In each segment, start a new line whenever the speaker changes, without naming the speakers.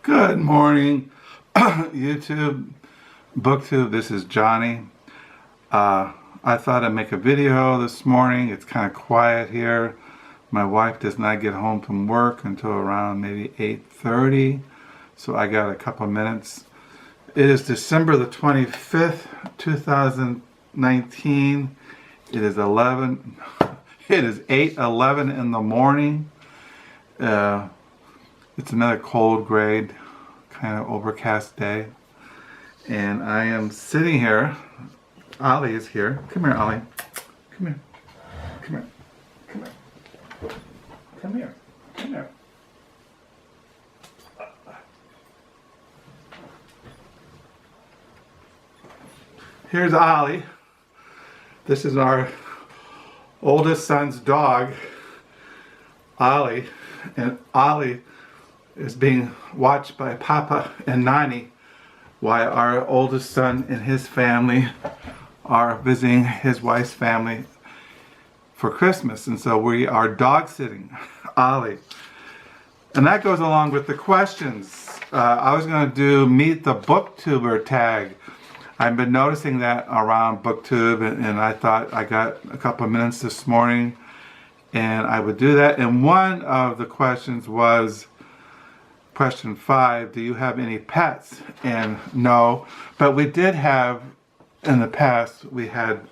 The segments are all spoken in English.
Good morning, YouTube, BookTube. This is Johnny. I thought I'd make a video this morning. It's kind of quiet here. My wife does not get home from work until around maybe 8:30, so I got a couple minutes. It is December the 25th, 2019. It is 8:11 in the morning. It's another cold, gray, kind of overcast day. And I am sitting here. Ollie is here. Come here, Ollie. Come here. Come here. Come here. Come here. Come here. Here's Ollie. This is our oldest son's dog, Ollie. And Ollie is being watched by Papa and Nani while our oldest son and his family are visiting his wife's family for Christmas. And so we are dog sitting Ollie. And that goes along with the questions. I was going to do Meet the Booktuber tag. I've been noticing that around BookTube, and I thought I got a couple of minutes this morning and I would do that. And one of the questions was question 5, do you have any pets? And no, but we did have, in the past, we had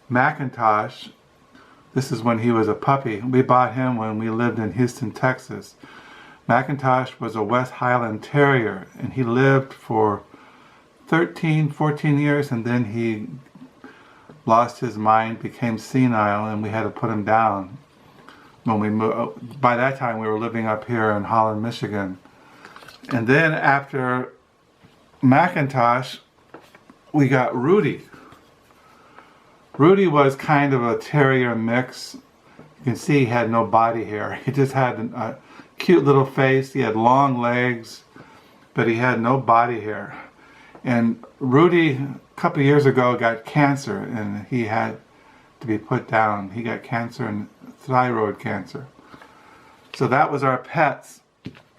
Macintosh. This is when he was a puppy. We bought him when we lived in Houston, Texas. Macintosh was a West Highland Terrier, and he lived for 13, 14 years, and then he lost his mind, became senile, and we had to put him down. When we moved, by that time we were living up here in Holland, Michigan. And then after Macintosh, we got Rudy. Rudy was kind of a terrier mix. You can see he had no body hair. He just had a cute little face. He had long legs, but he had no body hair. And Rudy, a couple of years ago, got cancer, and he had to be put down. He got cancer and thyroid cancer. So that was our pets.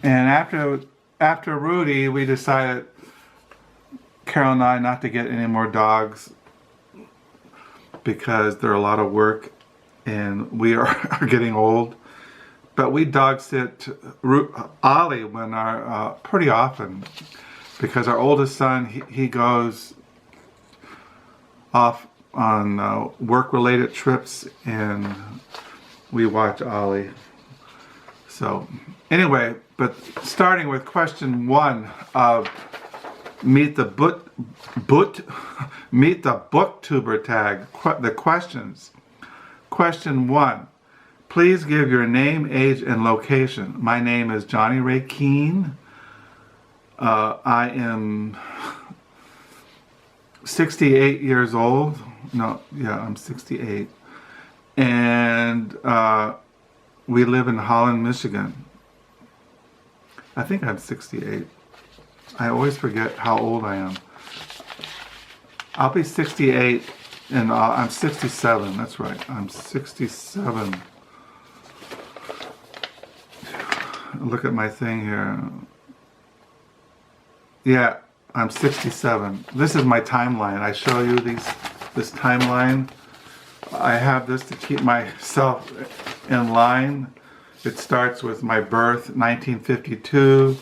And after Rudy, we decided, Carol and I, not to get any more dogs because they're a lot of work and we are getting old. But we dog sit Ollie when pretty often, because our oldest son, he goes off on work-related trips, and we watch Ollie. So anyway, but starting with question 1 of Meet the Booktuber tag, the questions. Question 1, please give your name, age, and location. My name is Johnny Ray Keene. I am 68 years old. No, yeah, I'm 68. And we live in Holland, Michigan. I think I'm 68. I always forget how old I am. I'll be 68 and I'm 67. That's right. I'm 67. Look at my thing here. Yeah, I'm 67. This is my timeline. I show you this timeline. I have this to keep myself in line. It starts with my birth, 1952,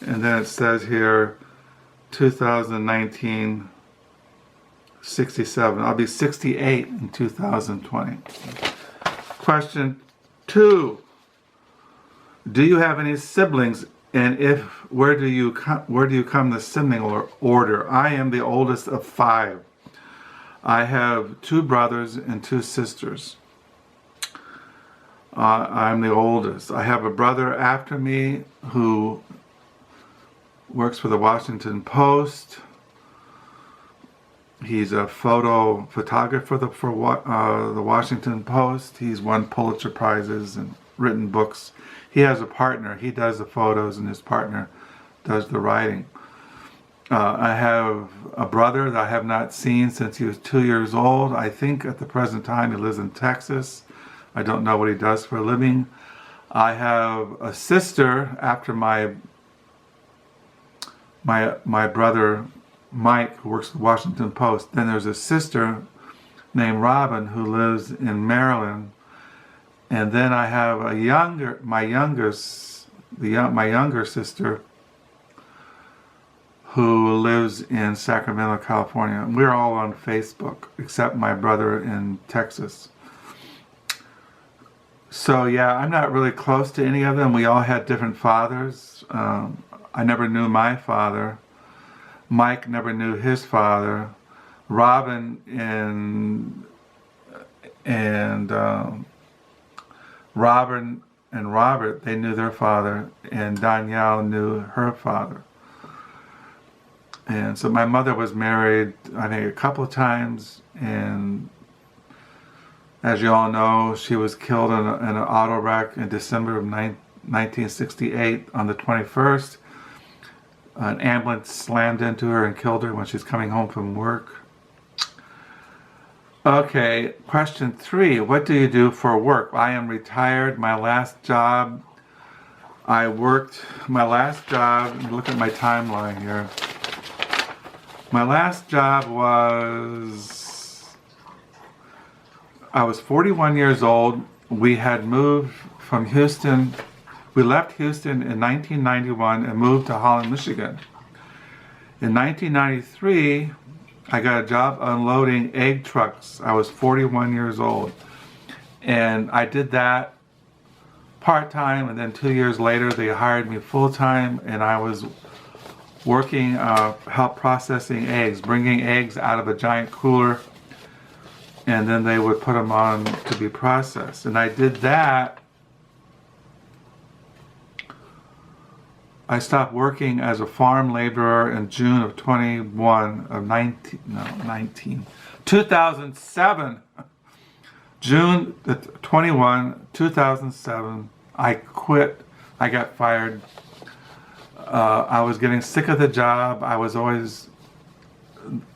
and then it says here 2019, 67. I'll be 68 in 2020. Question 2, do you have any siblings? And if, where do you come the sibling order? I am the oldest of 5. I have 2 brothers and 2 sisters. I'm the oldest. I have a brother after me who works for the Washington Post. He's a photographer for the Washington Post. He's won Pulitzer Prizes and written books. He has a partner. He does the photos and his partner does the writing. I have a brother that I have not seen since he was 2 years old. I think at the present time he lives in Texas. I don't know what he does for a living. I have a sister after my my brother Mike, who works for the Washington Post. Then there's a sister named Robin who lives in Maryland. And then I have my younger sister who lives in Sacramento, California. We're all on Facebook, except my brother in Texas. So yeah, I'm not really close to any of them. We all had different fathers. I never knew my father. Mike never knew his father. Robin and Robin and Robert, they knew their father, and Danielle knew her father. And so my mother was married, I think, a couple of times, and as you all know, she was killed in an auto wreck in December of 1968 on the 21st. An ambulance slammed into her and killed her when she's coming home from work. Okay, question 3. What do you do for work? I am retired. My last job, look at my timeline here. My last job I was 41 years old. We had moved from Houston. We left Houston in 1991 and moved to Holland, Michigan. In 1993, I got a job unloading egg trucks. I was 41 years old. And I did that part-time, and then 2 years later they hired me full-time, and I was working, help processing eggs, bringing eggs out of a giant cooler, and then they would put them on to be processed. And I did that. I stopped working as a farm laborer in June of 2007. June 21, 2007, I quit. I got fired. I was getting sick of the job.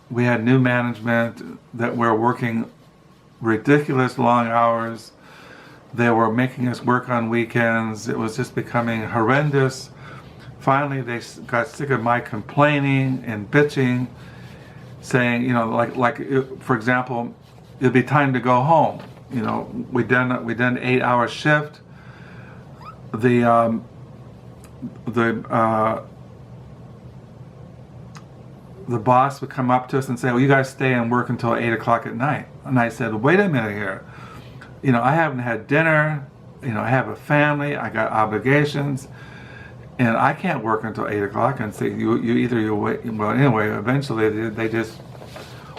We had new management that were working ridiculous long hours. They were making us work on weekends. It was just becoming horrendous. Finally, they got sick of my complaining and bitching, saying, for example, it'd be time to go home. We done an 8-hour shift. The boss would come up to us and say, well, you guys stay and work until 8 o'clock at night. And I said, wait a minute here. I haven't had dinner. I have a family. I got obligations. And I can't work until 8 o'clock. And say, you wait. Well, anyway, eventually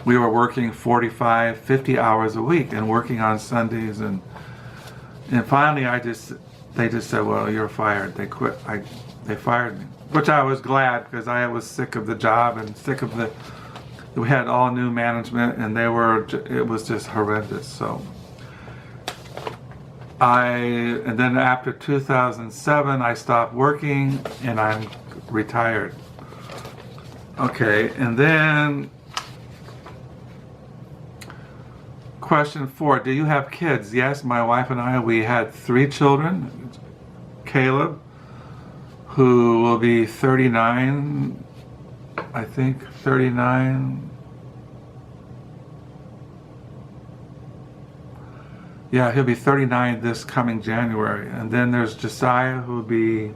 we were working 45, 50 hours a week and working on Sundays. And finally they just said, well, you're fired. They quit. They fired me, which I was glad, because I was sick of the job and sick of we had all new management, and it was just horrendous. So and then after 2007, I stopped working and I'm retired. Okay, and then question 4, do you have kids? Yes, my wife and we had 3 children. Caleb, who will be 39, I think, 39. Yeah, he'll be 39 this coming January. And then there's Josiah, who will be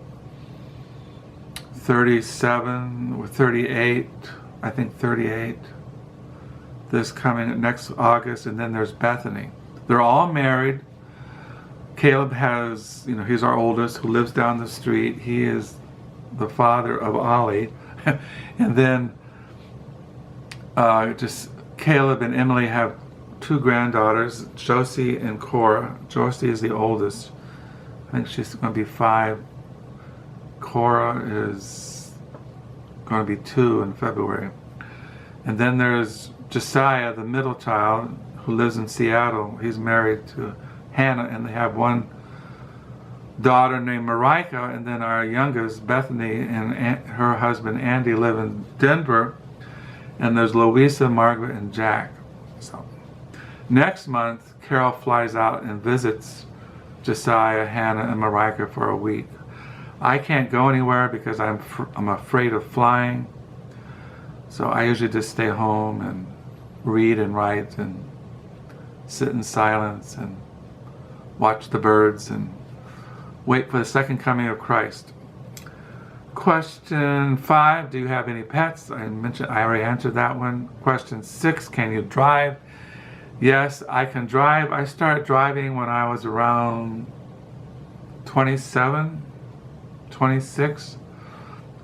37 or 38, I think 38, next August. And then there's Bethany. They're all married. Caleb has, he's our oldest, who lives down the street. He is the father of Ollie. And then just Caleb and Emily have 2 granddaughters, Josie and Cora. Josie is the oldest. I think she's going to be 5. Cora is going to be 2 in February. And then there's Josiah, the middle child, who lives in Seattle. He's married to Hannah, and they have 1 daughter named Marika, and then our youngest, Bethany, and her husband Andy live in Denver. And there's Louisa, Margaret, and Jack. So next month, Carol flies out and visits Josiah, Hannah, and Marika for a week. I can't go anywhere because I'm afraid of flying. So I usually just stay home and read and write and sit in silence and watch the birds and wait for the second coming of Christ. Question 5, do you have any pets? I already answered that one. Question 6, can you drive? Yes, I can drive. I started driving when I was around 27, 26.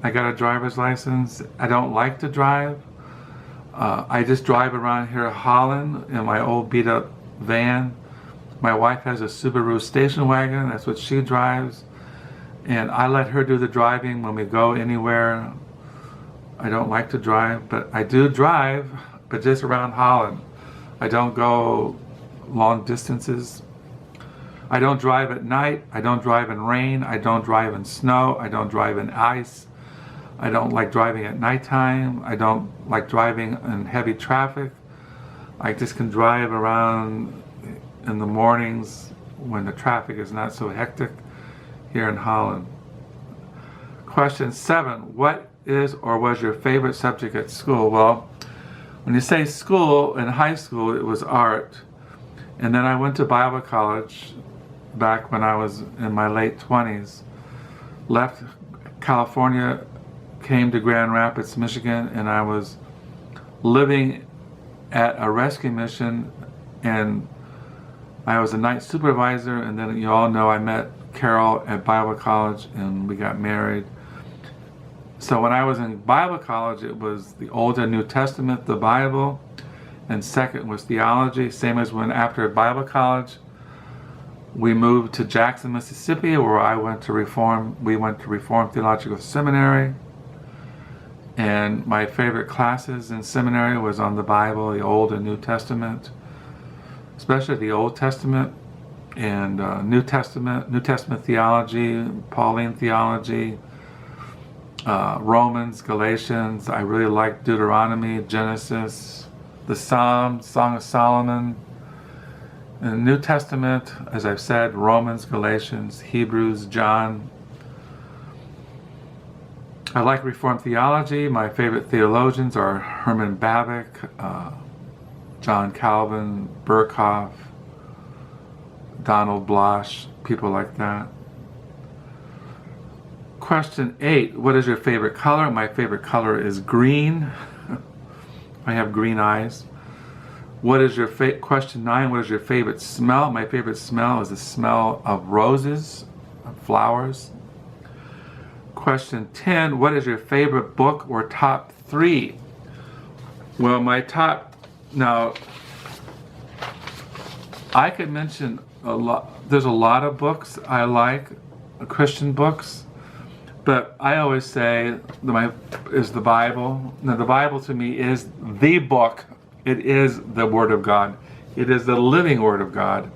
I got a driver's license. I don't like to drive. I just drive around here in Holland in my old beat up van. My wife has a Subaru station wagon. That's what she drives. And I let her do the driving when we go anywhere. I don't like to drive, but I do drive, but just around Holland. I don't go long distances. I don't drive at night. I don't drive in rain. I don't drive in snow. I don't drive in ice. I don't like driving at nighttime. I don't like driving in heavy traffic. I just can drive around in the mornings when the traffic is not so hectic here in Holland. Question 7, what is or was your favorite subject at school? Well, when you say school, in high school it was art. And then I went to Bible college back when I was in my late 20s. Left California, came to Grand Rapids, Michigan, and I was living at a rescue mission, and I was a night supervisor, and then you all know I met Carol at Bible college and we got married. So when I was in Bible college, it was the Old and New Testament, the Bible, and second was theology. Same as when after Bible college, we moved to Jackson, Mississippi, where we went to Reformed Theological Seminary. And my favorite classes in seminary was on the Bible, the Old and New Testament, especially the Old Testament and New Testament theology, Pauline theology, Romans, Galatians. I really liked Deuteronomy, Genesis, the Psalms, Song of Solomon. In the New Testament, as I've said, Romans, Galatians, Hebrews, John. I like Reformed theology. My favorite theologians are Herman Bavinck, John Calvin, Berkhoff, Donald Blosh, people like that. Question 8, what is your favorite color? My favorite color is green. I have green eyes. What is your question 9, what is your favorite smell? My favorite smell is the smell of roses, of flowers. Question 10, what is your favorite book or top 3? Well, my top, now, I could mention a lot. There's a lot of books I like, Christian books, but I always say is the Bible. Now, the Bible to me is the book. It is the Word of God. It is the living Word of God.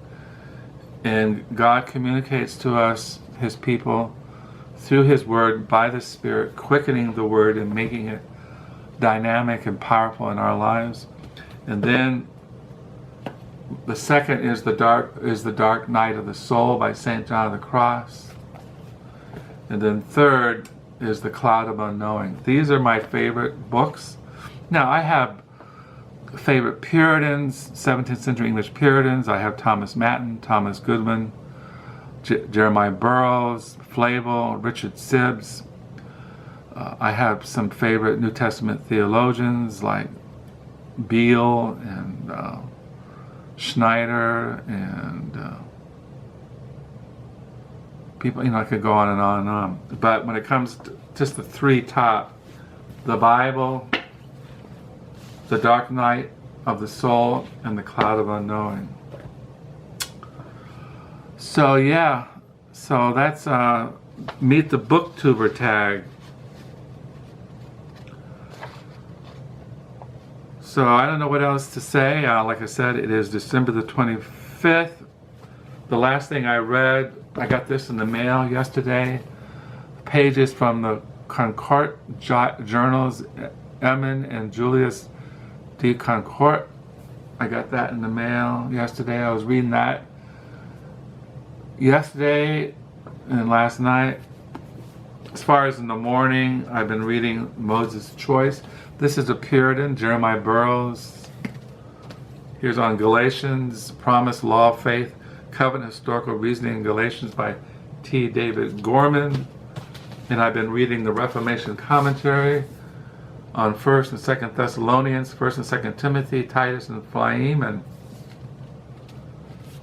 And God communicates to us, His people, through His Word by the Spirit, quickening the Word and making it dynamic and powerful in our lives. And then the second is the Dark Night of the Soul by St. John of the Cross. And then third is The Cloud of Unknowing. These are my favorite books. Now, I have favorite Puritans, 17th century English Puritans. I have Thomas Manton, Thomas Goodwin, Jeremiah Burroughs, Flavel, Richard Sibbes. I have some favorite New Testament theologians like Beale and Schneider and people, I could go on and on and on. But when it comes to just the 3 top, the Bible, The Dark Night of the Soul, and The Cloud of Unknowing. So yeah, so that's Meet the Booktuber tag. So I don't know what else to say. Like I said, it is December the 25th. The last thing I read, I got this in the mail yesterday. Pages from the Concord journals, Emin and Julius de Concord. I got that in the mail yesterday. I was reading that yesterday and last night. As far as in the morning, I've been reading Moses' Choice. This is a Puritan, Jeremiah Burroughs. Here's on Galatians, Promise, Law, Faith, Covenant, Historical Reasoning in Galatians by T. David Gorman. And I've been reading the Reformation Commentary on 1st and 2nd Thessalonians, 1st and 2nd Timothy, Titus, and Philemon.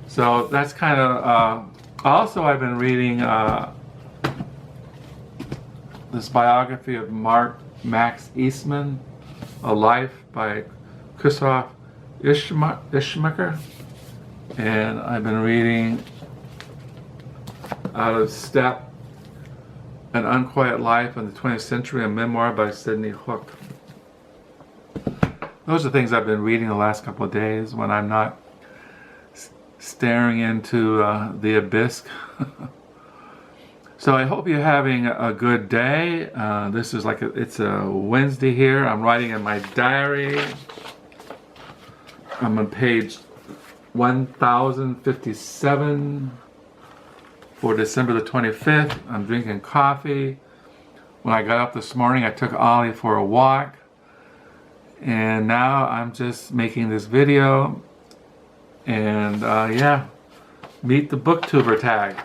So that's kind of, also I've been reading this biography of Max Eastman, A Life by Christoph Ishmaker. And I've been reading Out of Step, An Unquiet Life in the 20th Century, a memoir by Sidney Hook. Those are things I've been reading the last couple of days when I'm not staring into the abyss. So I hope you're having a good day. This is like it's a Wednesday here. I'm writing in my diary. I'm on page 1057 for December the 25th. I'm drinking coffee. When I got up this morning, I took Ollie for a walk. And now I'm just making this video. And yeah, meet the booktuber tag.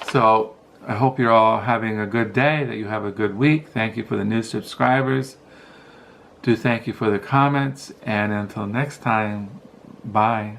So I hope you're all having a good day, that you have a good week. Thank you for the new subscribers. Do thank you for the comments. And until next time, bye.